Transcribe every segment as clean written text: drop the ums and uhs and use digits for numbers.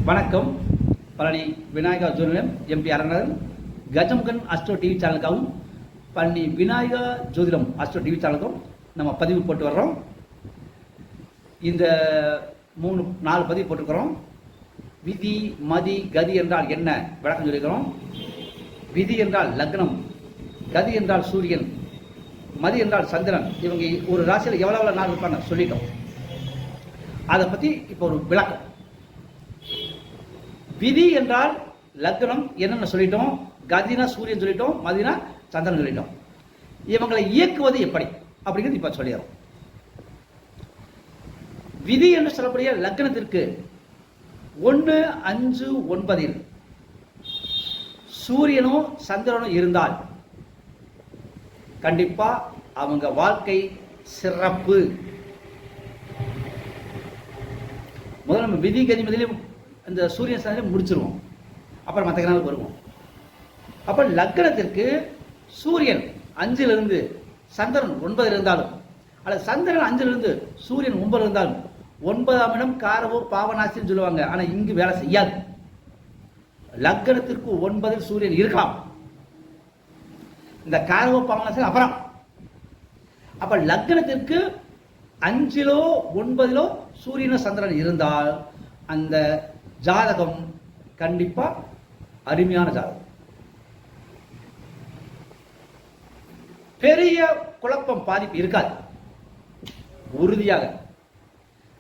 வணக்கம். பழனி விநாயகா ஜோதிடம் M P Aranganathan Gajamugan astro TV சேனலுக்காகவும் பழனி விநாயகா ஜோதிடம் அஸ்ட்ரோ டிவி சேனலுக்கும் நம்ம பதிவு போட்டு வர்றோம். இந்த 3-4 பதிவு போட்டுக்கிறோம். விதி மதி கதி என்றால் என்ன விளக்கம் சொல்லிக்கிறோம். விதி என்றால் லக்னம், கதி என்றால் சூரியன், மதி என்றால் சந்திரன். இவங்க ஒரு ராசியில் எவ்வளவு நாள் இருப்பாங்க சொல்லிட்டோம். அதை பற்றி இப்போ ஒரு விளக்கம். விதி என்றால் லக்னம் என்னென்ன சொல்லிட்டோம், கதினா சூரியன் சொல்லிட்டோம், மதினா சந்திரன் சொல்லிட்டோம். இவங்களை இயக்குவது எப்படி அப்படிங்கிறது இப்ப சொல்லிடுறோம். விதி என்று சொல்லக்கூடிய லக்னத்திற்கு 1, 5, 9 சூரியனும் சந்திரனும் இருந்தால் கண்டிப்பா அவங்க வாழ்க்கை சிறப்பு. முதல்ல நம்ம விதி கதி முதலையும் இந்த சூரியன் சந்திரன் முடிச்சிருவோம், அப்புறம் மற்ற கிரகங்களுக்கு வருவோம். அப்ப லக்னத்திற்கு சூரியன் 5 சந்திரன் 9 இருந்தாலும், அல்லது சந்திரன் 5 சூரியன் 9 இருந்தாலும் 9ஆம் இடம் காரவோ பாவநாசின்னு சொல்லுவாங்க. ஆனா இங்கு வேலை செய்யாது. லக்னத்திற்கு 9 சூரியன் இருக்கலாம். இந்த காரவோ பாவநாசி அப்புறம். அப்ப லக்னத்திற்கு 5 9 சூரியனோ சந்திரன் இருந்தால் அந்த ஜாதகம் கண்டிப்பா அருமையான ஜாதகம். பெரிய குழப்பம் பாதிப்பு இருக்காது. உறுதியாக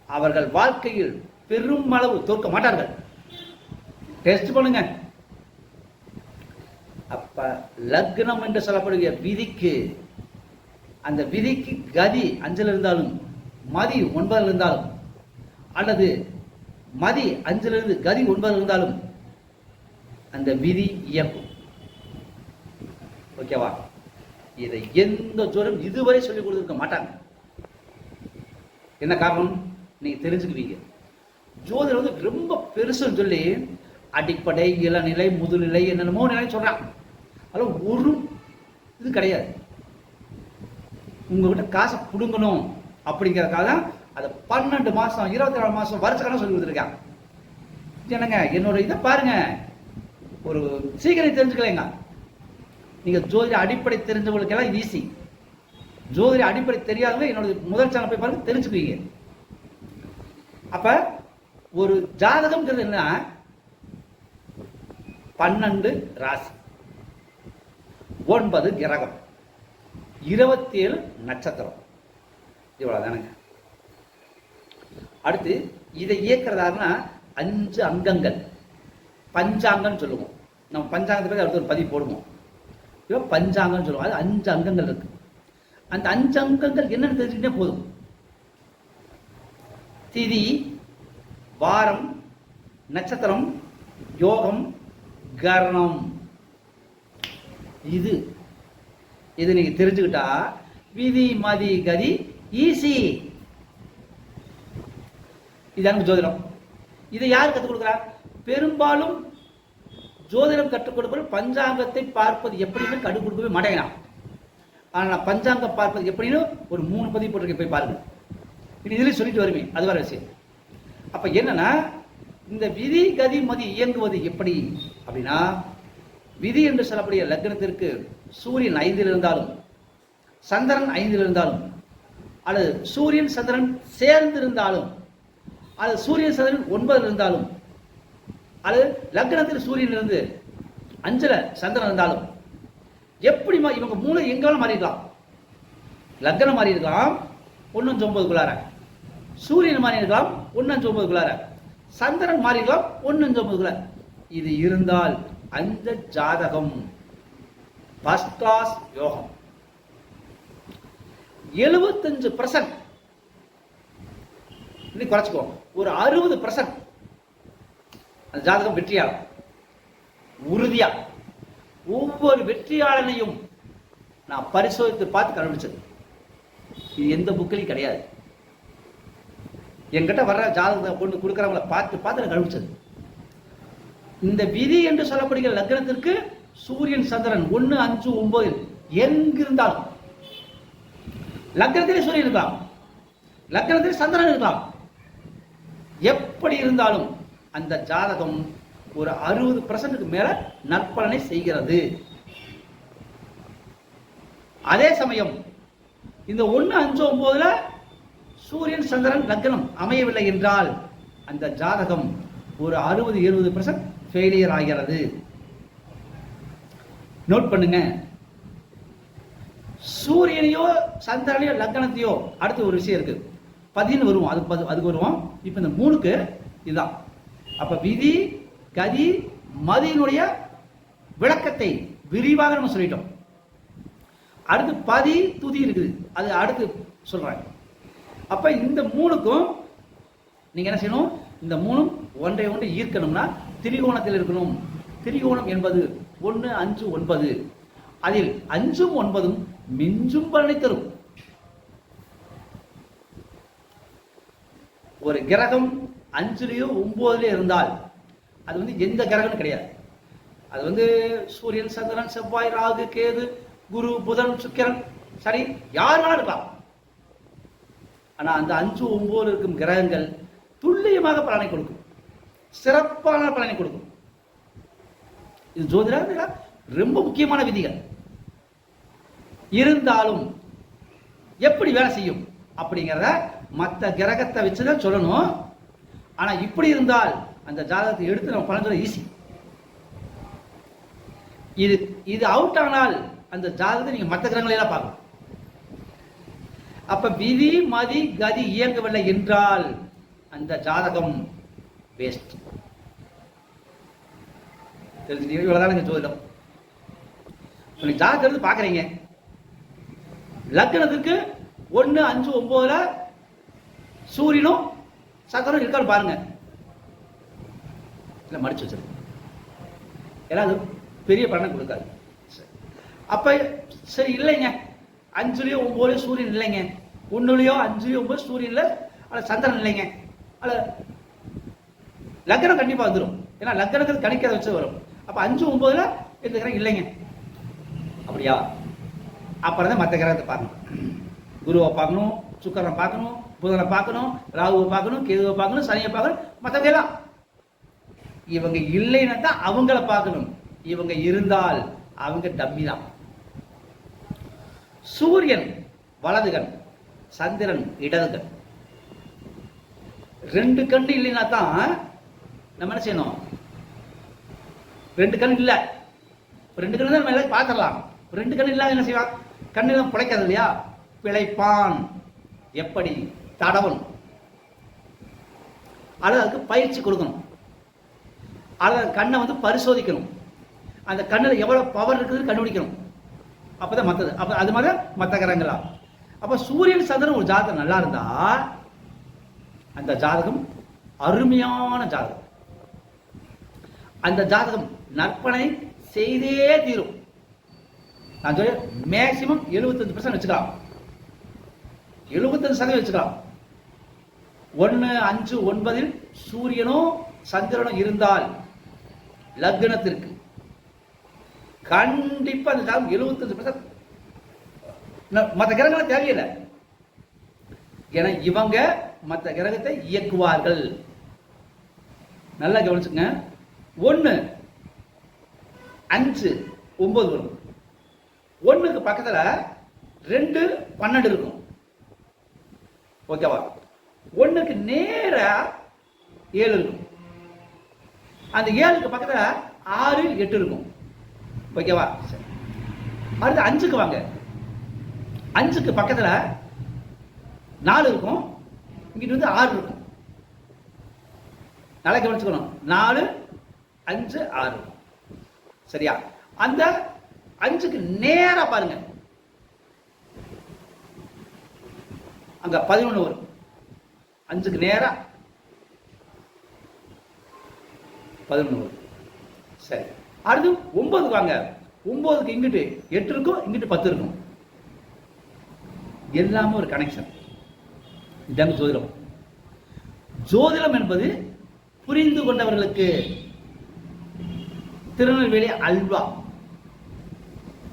அவர்கள் வாழ்க்கையில் பெருமளவு தோற்க மாட்டார்கள். டெஸ்ட் பண்ணுங்க. அப்ப லக்னம் என்று சொல்லப்படுகிற விதிக்கு, அந்த விதிக்கு கதி 5 இருந்தாலும் மதி 9 இருந்தாலும், அல்லது மதி 5 கதி 9 இருந்தாலும் அந்த விதி இயக்கும். ஓகேவா? இதை எந்த ஜோரம் இதுவரை சொல்லிக் கொடுத்துருக்க மாட்டாங்க. என்ன காரணம் நீங்க தெரிஞ்சுக்குவீங்க. ஜோதிடம் ரொம்ப பெருசுன்னு சொல்லி அடிப்படை, இளநிலை, முதுநிலை, என்னென்னமோ நிலை சொல்றாங்க. அதெல்லாம் ஒரு இது கிடையாது. உங்ககிட்ட காசை புடுங்கணும் அப்படிங்கிறதுக்காக தான் அதை 12 மாசம் 24 மாசம் வருஷக்கணக்கு சொல்லி கொடுத்துருக்காங்க. என்னங்க என்னோட இதை பாருங்க, ஒரு சீக்கிரம் தெரிஞ்சுக்கலைங்க. நீங்க ஜோதிட அடிப்படை தெரிஞ்சவங்களுக்கெல்லாம் இது ஈஸி. ஜோதிட அடிப்படை தெரியாதவங்க என்னோட முதல் சேனல் போய் பாருங்க, தெரிஞ்சுக்குவீங்க. அப்ப ஒரு ஜாதகம்ங்கிறது என்ன, 12 ராசி, 9 கிரகம், 27 நட்சத்திரம், இவ்வளவுதானுங்க. அடுத்து இதை இயக்கிறதாருன்னா 5 அங்கங்கள், பஞ்சாங்கம் சொல்லுவோம். நம்ம பஞ்சாங்கத்தை பற்றி அடுத்த ஒரு பதிவு போடுவோம். இப்போ பஞ்சாங்கம் சொல்லுவோம். அது 5 அங்கங்கள் இருக்கு. அந்த 5 அங்கங்கள் என்னன்னு தெரிஞ்சுக்கிட்டே போதும். திதி, வாரம், நட்சத்திரம், யோகம், கரணம், இது நீங்க தெரிஞ்சுக்கிட்டா விதி மதி கதி ஈஸி. இதான ஜோதிடம். இதை யார் கற்றுக் கொடுக்குறா? பெரும்பாலும் ஜோதிடம் கற்றுக் கொடுப்பது பஞ்சாங்கத்தை பார்ப்பது எப்படின்னு கற்றுக் கொடுக்கவே மாட்டேங்கிறான். ஆனா பஞ்சாங்கம் பார்ப்பது எப்படின்னு ஒரு 3 பதிவு போட்டிருக்கேன், போய் பாருங்க. இதுல சொல்லிட்டு வருவேன், அது வேற விஷயம். அப்ப என்னன்னா, இந்த விதி கதி மதி இயங்குவது எப்படி அப்படின்னா, விதி என்று சொல்லக்கூடிய லக்னத்திற்கு சூரியன் 5 இருந்தாலும், சந்திரன் 5 இருந்தாலும், அல்லது சூரியன் சந்திரன் சேர்ந்து இருந்தாலும், அல்லது சூரியன் சந்திரன் 9 இருந்தாலும், அல்லது லக்னத்தில் சூரியன் இருந்து 5 சந்திரன் இருந்தாலும், எப்படி இவங்க மூளை எங்காலும் மாறி இருக்கலாம். லக்னம் மாறி இருக்கலாம் 1-9க்குள்ளார, சூரியன் மாறி இருக்கலாம் 1-9க்குள்ளார, சந்திரன் மாறி இருக்கலாம் 1-9க்குள்ளார. இது இருந்தால் அந்த ஜாதகம் ஃபர்ஸ்ட் கிளாஸ் யோகம். 75% இன்னைக்கு குறைச்சுக்கோ, ஒரு 60% அந்த ஜாதகம் வெற்றியாளர். உறுதியா ஒவ்வொரு வெற்றியாளனையும் நான் பரிசோதித்து பார்த்து கண்டுபிடிச்சது. இது எந்த புக்கிலையும் கிடையாது. என்கிட்ட வர்ற ஜாதகத்தை கொண்டு கொடுக்குறவங்களை பார்த்து பார்த்து நான் கண்டுபிடிச்சது. இந்த விதி என்று சொல்லப்படுகிற லக்னத்திற்கு சூரியன் சந்திரன் 1, 5, 9 எங்கிருந்தாலும், லக்னத்திலே சூரியன் இருக்கலாம், லக்னத்திலே சந்திரன் இருக்கலாம், எப்படி இருந்தாலும் அந்த ஜாதகம் ஒரு 60% மேல நற்பலனை செய்கிறது. அதே சமயம் இந்த 1, 5, 9ல சூரியன் சந்திரன் லக்னம் அமையவில்லை என்றால் அந்த ஜாதகம் ஒரு 60-70% ஃபெயிலியர் ஆகிறது. நோட் பண்ணுங்க. சூரியனையோ சந்திரனையோ லக்னத்தையோ அடுத்து ஒரு விஷயம் இருக்கு, பதின்னு வருவோம், அதுக்கு வருவோம். இப்ப இந்த 3க்கு இதுதான். அப்ப விதி கதி மதியினுடைய விளக்கத்தை விரிவாக நம்ம சொல்லிட்டோம். அடுத்து பதி துதி இருக்குது, அது அடுத்து சொல்றேன். அப்ப இந்த 3க்கும் நீங்க என்ன செய்யணும், இந்த 3ம் ஒன்றை ஒன்று ஈர்க்கணும்னா திரிகோணத்தில் இருக்கணும். திரிகோணம் என்பது 1, 5, 9. அதில் 5ம் 9ம் மிஞ்சும் பலனை தரும். ஒரு கிரகம் 5லயோ 9லயோ இருந்தால் அது எந்த கிரகம் கிடையாது. அது சூரியன் சந்திரன் செவ்வாய் ராகு கேது குரு புதன் சுக்கிரன் சரி யார் வேணா இருக்கலாம். ஆனா அந்த 5, 9 இருக்கும் கிரகங்கள் துல்லியமாக பலனை கொடுக்கும், சிறப்பான பலனை கொடுக்கும். இது ஜோதிட ரொம்ப முக்கியமான விதிகள். இருந்தாலும் எப்படி வேலை செய்யும் அப்படிங்கிறத மற்ற கிரகத்தை வச்சுதான் சொல்லணும். ஆனா இப்படி இருந்தால் அந்த ஜாதகத்தை எடுத்து நம்ம பலன் சொல்ல ஈஸி. இது அவுட் ஆனால் அந்த ஜாதகத்தை நீங்க மற்ற கிரகங்களை எல்லாம் பார்க்கணும். அப்ப விதி மதி கதி இயங்கவில்லை என்றால் அந்த ஜாதகம் வேஸ்ட். தெரிஞ்சுட்டீங்க? இவ்வளவுதான் ஜோதிடம். ஜாதகத்தை எடுத்து பாக்குறீங்க, லக்னத்துக்கு 1, 5, 9ல சூரியனும் சந்திரனும் இருக்கான்னு பாருங்க. இல்ல மடிச்சு வச்சிருக்க, ஏன்னா அது பெரிய பலனை கொடுக்காது. அப்ப சரி இல்லைங்க, 5லயோ 9லயோ சூரியன் இல்லைங்க, 1லயோ 5லயோ 9 சூரியன் இல்ல, அல்ல சந்திரன் இல்லைங்க, அல்ல லக்னம் கண்டிப்பா வந்துடும். ஏன்னா லக்னத்துக்கு கணிக்கிறத வச்சு வரும். அப்ப 5, 9ல இந்த கிரகம் இல்லைங்க. அப்படியா? அப்புறம் தான் மற்ற கிரகத்தை பார்க்கணும். குருவை பார்க்கணும், சுக்கரனை பார்க்கணும், புதனை பார்க்கணும், ராகுவை பார்க்கணும், கேதுவை பார்க்கணும், சனியை பார்க்கணும், மற்றவையெல்லாம். இவங்க இல்லைன்னா தான் அவங்கள பார்க்கணும். இவங்க இருந்தால் அவங்க டம்மி தான். சூரியன் வலதுகன், சந்திரன் இடதுகன். 2 கண்ணு இல்லைன்னா தான் நம்ம என்ன செய்யணும்? 2 கண் இல்ல, 2 கண்ணு தான் நம்ம பார்த்துடலாம். 2 கண்ணு இல்லாத என்ன செய்வான்? கண்ணெல்லாம் பிழைக்காது இல்லையா? பிழைப்பான். எப்படி? தடவணும், அல்லது அதுக்கு பயிற்சி கொடுக்கணும், அல்லது கண்ணை பரிசோதிக்கணும், அந்த கண்ணில் எவ்வளவு பவர் இருக்குது கண்டுபிடிக்கணும். அப்பதான் மற்றது. அப்ப அது மாதிரி மற்ற கிரகங்களா. அப்ப சூரியன் சந்திரன் ஒரு ஜாதகம் நல்லா இருந்தா அந்த ஜாதகம் அருமையான ஜாதகம். அந்த ஜாதகம் நற்பனை செய்தே தீரும். நான் சொல்ல மேக்சிமம் 75% வச்சுக்கலாம், 75% வச்சுக்கலாம். 1, 5, 9ல் சூரியனும் சந்திரனும் இருந்தால் லக்னத்திற்கு கண்டிப்பா அந்த ஜாதகம் 75%. மற்ற கிரகங்களை தேவையில்லை. ஏன்னா இவங்க மற்ற கிரகத்தை இயக்குவார்கள். நல்லா கவனிச்சுங்க. 1, 5, 9 வரும். 1க்கு பக்கத்துல 2, 12 இருக்கும். ஓகேவா? 1க்கு நேரா 7 இருக்கும். அந்த 7க்கு பக்கத்துல 6, 8 இருக்கும். ஓகேவா? அடுத்து 5க்கு வாங்க. 5க்கு பக்கத்துல 4 இருக்கும், இங்கிட்டு 6 இருக்கும். நல்லா கவனிச்சுக்கணும். 4, 5, 6 சரியா? அந்த 5க்கு நேரா பாருங்க, அங்க 11 வரும். 5க்கு நேரா 11 வரும். சரி, அடுத்து 9க்கு வாங்க. 9க்கு இங்கிட்டு 8 இருக்கும், இங்கிட்டு 10 இருக்கும். எல்லாமே ஒரு கனெக்ஷன். இதாங்க ஜோதிடம். ஜோதிடம் என்பது புரிந்து கொண்டவர்களுக்கு திருநெல்வேலி அல்வா,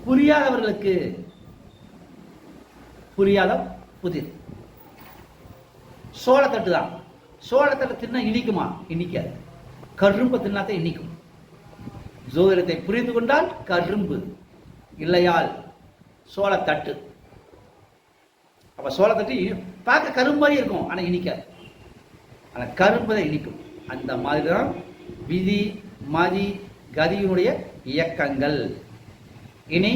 புரியாதவர்களுக்கு புரியாத புதிர். சோளத்தட்டு தான். சோளத்தட்டு தின்னா இனிக்குமா? இனிக்காது. கரும்பு தின்னாத்தை இனிக்கும். ஜோதிடத்தை புரிந்து கொண்டால் கரும்பு, இல்லையால் சோளத்தட்டு. அப்ப சோளத்தட்டு பார்க்க கரும்பு மாதிரி இருக்கும், ஆனா இனிக்காது. ஆனா கரும்பு தான் இனிக்கும். அந்த மாதிரிதான் விதி மதி கதியினுடைய இயக்கங்கள். இனி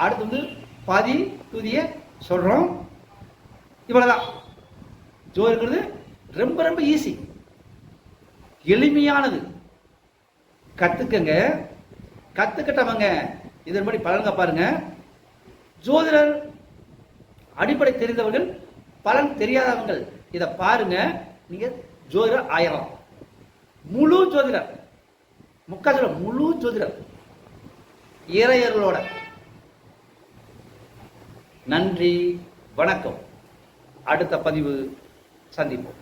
அடுத்து பதி துதிய சொல்றோம். இவ்வளவுதான். ஜோதிடங்கிறது ரொம்ப ரொம்ப ஈஸி, எளிமையானது. கத்துக்கங்க. கத்துக்கிட்டவங்க இதன்படி பலன்க பாருங்க. ஜோதிடர் அடிப்படை தெரிந்தவர்கள், பலன் தெரியாதவங்கள் இதை பாருங்க, நீங்க ஜோதிடர் ஆயிரம். முழு ஜோதிடர், முக்கால் முழு ஜோதிடர் இறையர்களோட. நன்றி, வணக்கம். அடுத்த பதிவு சந்திப்போம்.